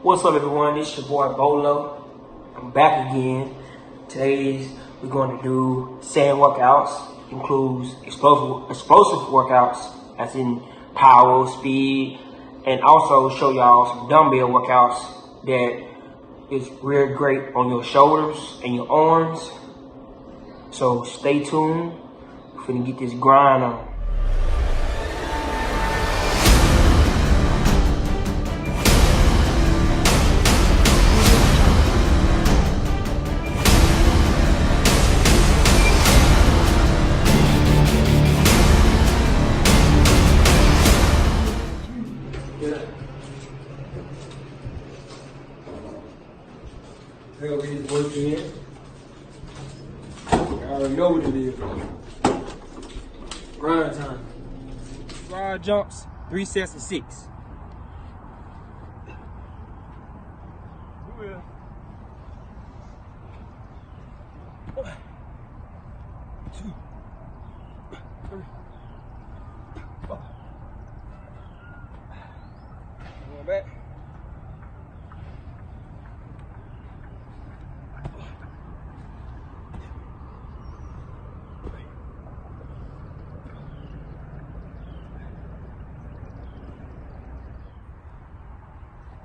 What's up, everyone? It's your boy Bolo. I'm back again. We're going to do sand workouts. Includes explosive workouts, as in power, speed, and also show y'all some dumbbell workouts that is real great on your shoulders and your arms. So stay tuned. We're finna get this grind on. Hell, we just work in. I already know what it is. Grind time. Squat jumps, 3 sets of 6. One, 2, 3, 4. Going back.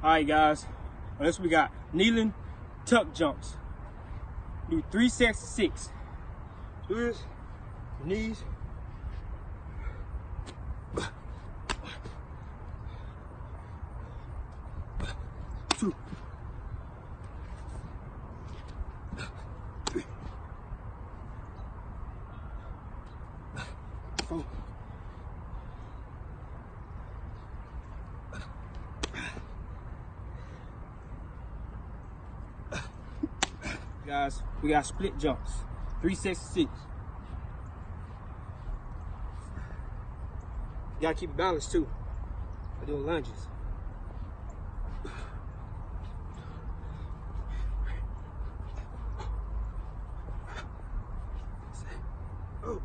Alright guys, next we got kneeling tuck jumps. Do 3 sets of 6. Do this, knees. 2, 3, 4. Guys, we got split jumps, 3 sets of 6. You gotta keep it balanced too. I do lunges. Oh,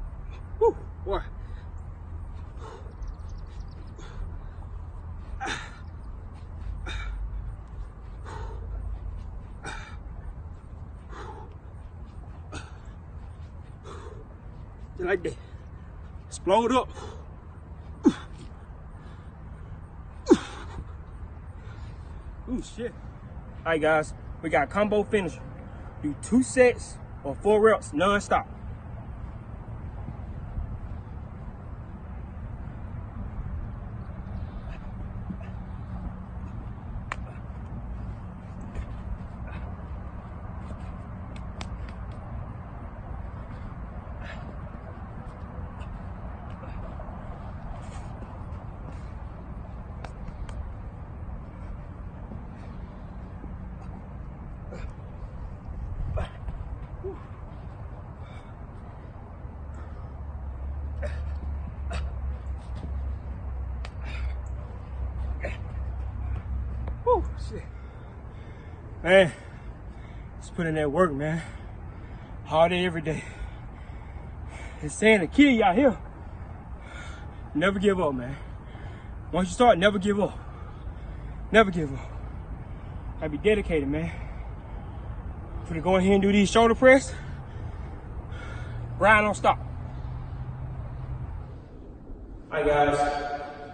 woo, boy. Like that. Explode up. Ooh, shit. Alright guys, we got combo finisher. Do 2 sets or 4 reps non-stop. Woo, shit. Man, just put in that work, man. Hard day every day. It's saying to kill you out here. Never give up, man. Once you start, never give up. Never give up. Gotta be dedicated, man. For to go in here and do these shoulder press, grind don't stop. Alright guys,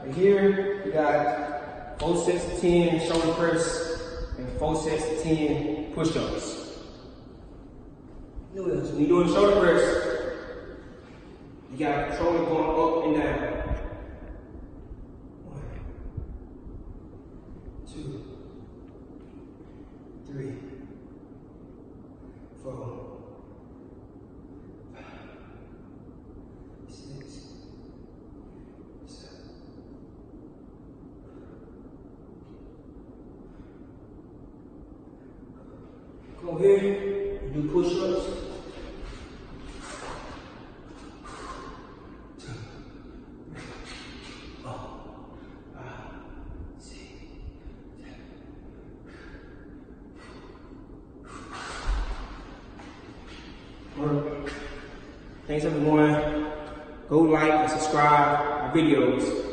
right here we got 4 sets of 10 shoulder press and 4 sets of 10 push-ups. When you're doing shoulder press, you gotta control it going up and down. 1, 2, 3, 4, 5, 6, 7. Go ahead and do push-ups. 2, 3, 4, 5, 6, 7. Thanks everyone. Go like and subscribe our videos.